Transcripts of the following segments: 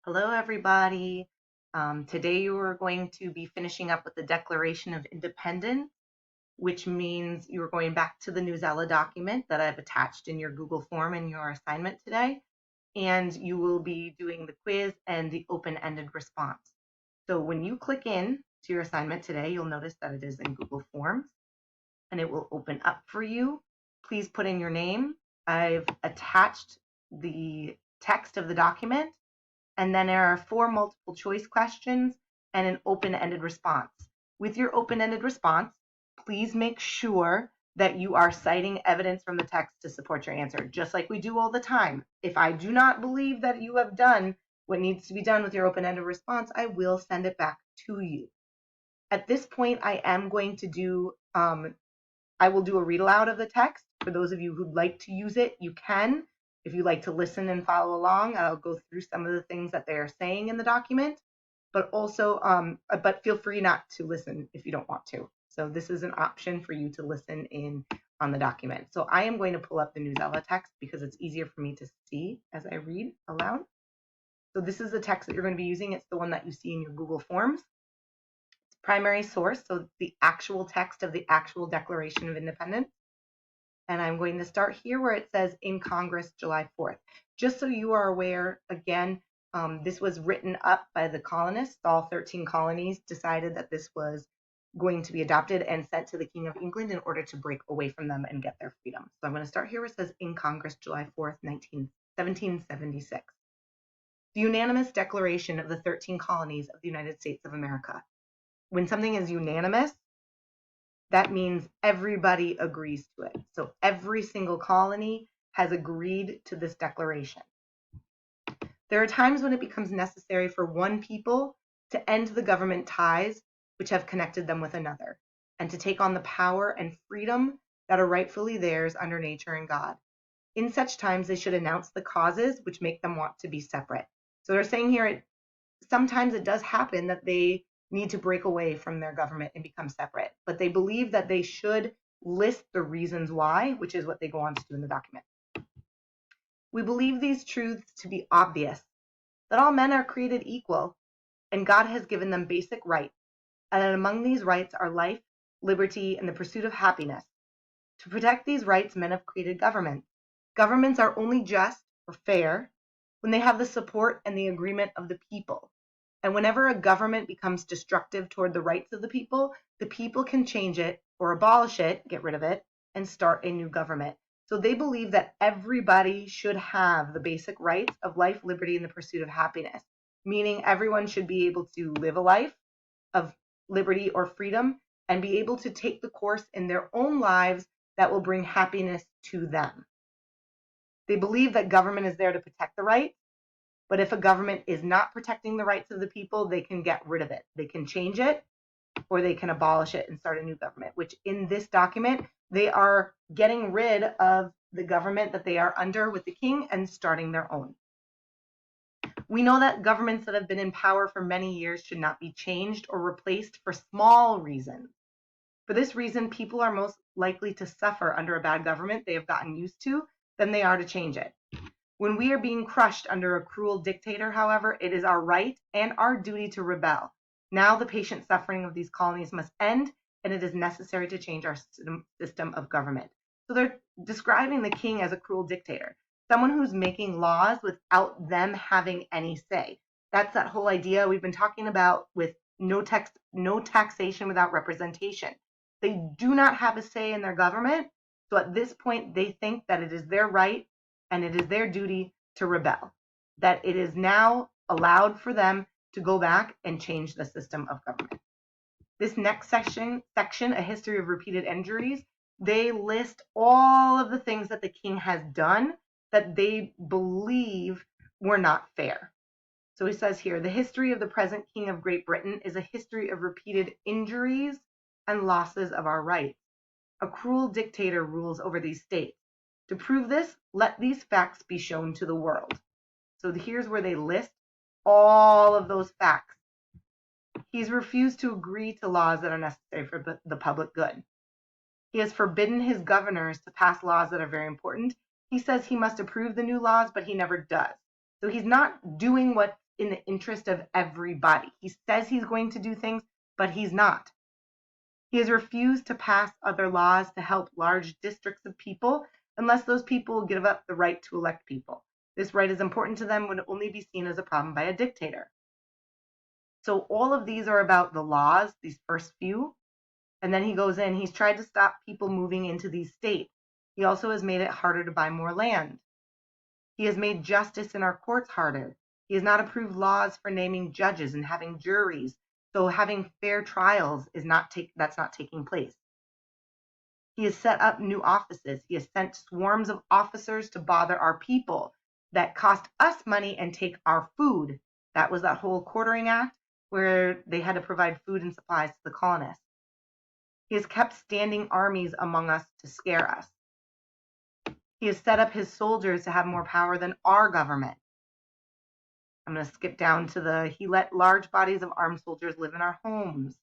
Hello, everybody. Today you are going to be finishing up with the Declaration of Independence, which means you're going back to the Newsela document that I've attached in your Google form in your assignment today, and you will be doing the quiz and the open-ended response. So when you click in to your assignment today, you'll notice that it is in Google Forms, and it will open up for you. Please put in your name. I've attached the text of the document, and then there are 4 multiple choice questions and an open-ended response. With your open-ended response, please make sure that you are citing evidence from the text to support your answer, just like we do all the time. If I do not believe that you have done what needs to be done with your open-ended response, I will send it back to you. At this point, I will do a read aloud of the text. For those of you who'd like to use it, you can. If you like to listen and follow along, I'll go through some of the things that they are saying in the document, but feel free not to listen if you don't want to. So this is an option for you to listen in on the document. So I am going to pull up the Newsela text because it's easier for me to see as I read aloud. So this is the text that you're going to be using. It's the one that you see in your Google Forms. It's primary source, so the actual text of the actual Declaration of Independence. And I'm going to start here where it says in Congress, July 4th. Just so you are aware, again, this was written up by the colonists. All 13 colonies decided that this was going to be adopted and sent to the King of England in order to break away from them and get their freedom. So I'm going to start here where it says in Congress, July 4th, 1776. The unanimous declaration of the 13 colonies of the United States of America. When something is unanimous, that means everybody agrees to it. So every single colony has agreed to this declaration. There are times when it becomes necessary for one people to end the government ties which have connected them with another, and to take on the power and freedom that are rightfully theirs under nature and God. In such times, they should announce the causes which make them want to be separate. So they're saying here, sometimes it does happen that they need to break away from their government and become separate, but they believe that they should list the reasons why, which is what they go on to do in the document. We believe these truths to be obvious, that all men are created equal, and God has given them basic rights, and that among these rights are life, liberty, and the pursuit of happiness. To protect these rights, men have created governments. Governments are only just or fair when they have the support and the agreement of the people. And whenever a government becomes destructive toward the rights of the people can change it or abolish it, get rid of it, and start a new government. So they believe that everybody should have the basic rights of life, liberty, and the pursuit of happiness, meaning everyone should be able to live a life of liberty or freedom and be able to take the course in their own lives that will bring happiness to them. They believe that government is there to protect the rights, but if a government is not protecting the rights of the people, they can get rid of it. They can change it, or they can abolish it and start a new government, which in this document, they are getting rid of the government that they are under with the king and starting their own. We know that governments that have been in power for many years should not be changed or replaced for small reasons. For this reason, people are most likely to suffer under a bad government they have gotten used to than they are to change it. When we are being crushed under a cruel dictator, however, it is our right and our duty to rebel. Now the patient suffering of these colonies must end, and it is necessary to change our system of government. So they're describing the king as a cruel dictator, someone who's making laws without them having any say. That's that whole idea we've been talking about with no taxation without representation. They do not have a say in their government, so at this point they think that it is their right and it is their duty to rebel, that it is now allowed for them to go back and change the system of government. This next section, A History of Repeated Injuries, they list all of the things that the king has done that they believe were not fair. So he says here, the history of the present king of Great Britain is a history of repeated injuries and losses of our rights. A cruel dictator rules over these states. To prove this, let these facts be shown to the world. So here's where they list all of those facts. He's refused to agree to laws that are necessary for the public good. He has forbidden his governors to pass laws that are very important. He says he must approve the new laws, but he never does. So he's not doing what in the interest of everybody. He says he's going to do things, but he's not. He has refused to pass other laws to help large districts of people unless those people give up the right to elect people. This right is important to them would only be seen as a problem by a dictator. So all of these are about the laws, these first few. And then he goes in, he's tried to stop people moving into these states. He also has made it harder to buy more land. He has made justice in our courts harder. He has not approved laws for naming judges and having juries. So having fair trials that's not taking place. He has set up new offices. He has sent swarms of officers to bother our people that cost us money and take our food. That was that whole Quartering Act where they had to provide food and supplies to the colonists. He has kept standing armies among us to scare us. He has set up his soldiers to have more power than our government. I'm going to skip down to he let large bodies of armed soldiers live in our homes.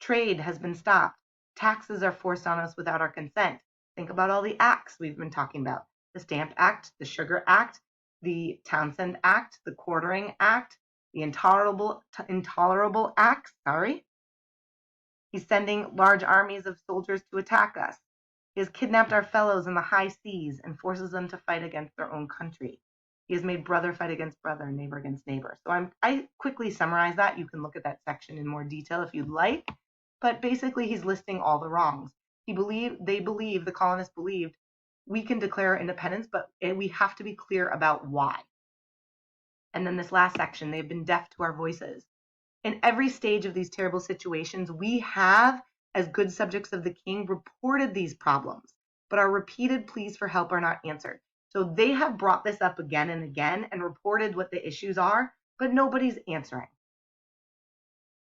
Trade has been stopped. Taxes are forced on us without our consent. Think about all the acts we've been talking about. The Stamp Act, the Sugar Act, the Townshend Act, the Quartering Act, the Intolerable Act, He's sending large armies of soldiers to attack us. He has kidnapped our fellows in the high seas and forces them to fight against their own country. He has made brother fight against brother, neighbor against neighbor. So I quickly summarize that. You can look at that section in more detail if you'd like. But basically, he's listing all the wrongs. The colonists believed, we can declare independence, but we have to be clear about why. And then this last section, they've been deaf to our voices. In every stage of these terrible situations, we have, as good subjects of the king, reported these problems, but our repeated pleas for help are not answered. So they have brought this up again and again and reported what the issues are, but nobody's answering.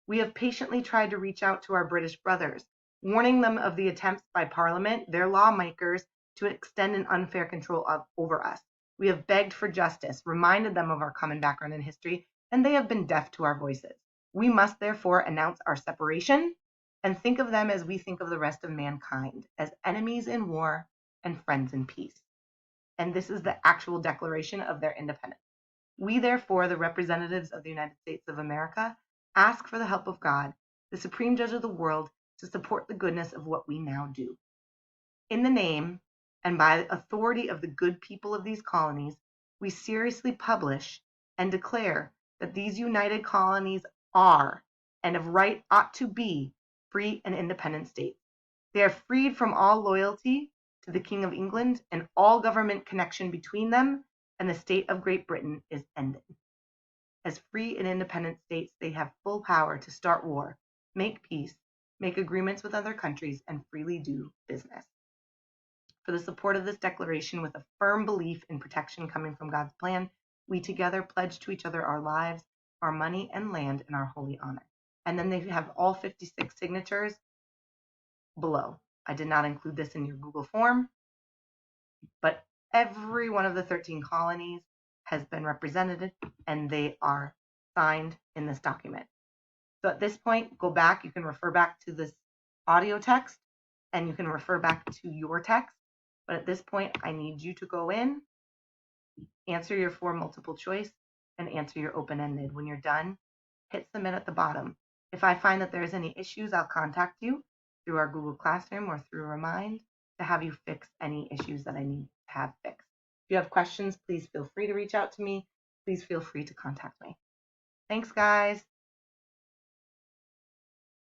We have patiently tried to reach out to our British brothers, warning them of the attempts by Parliament, their lawmakers, to extend an unfair control over us. We have begged for justice, reminded them of our common background and history, and they have been deaf to our voices. We must therefore announce our separation and think of them as we think of the rest of mankind, as enemies in war and friends in peace. And this is the actual declaration of their independence. We therefore, the representatives of the United States of America, ask for the help of God, the supreme judge of the world, to support the goodness of what we now do. In the name and by the authority of the good people of these colonies, we seriously publish and declare that these united colonies are, and of right ought to be, free and independent states. They are freed from all loyalty to the King of England, and all government connection between them and the state of Great Britain is ended. As free and independent states, they have full power to start war, make peace, make agreements with other countries, and freely do business. For the support of this declaration, with a firm belief in protection coming from God's plan, we together pledge to each other our lives, our money and land, and our holy honor. And then they have all 56 signatures below. I did not include this in your Google form, but every one of the 13 colonies has been represented and they are signed in this document. So at this point, go back, you can refer back to this audio text and you can refer back to your text. But at this point, I need you to go in, answer your 4 multiple choice, and answer your open-ended. When you're done, hit submit at the bottom. If I find that there's any issues, I'll contact you through our Google Classroom or through Remind to have you fix any issues that I need to have fixed. If you have questions, please feel free to reach out to me. Please feel free to contact me. Thanks, guys.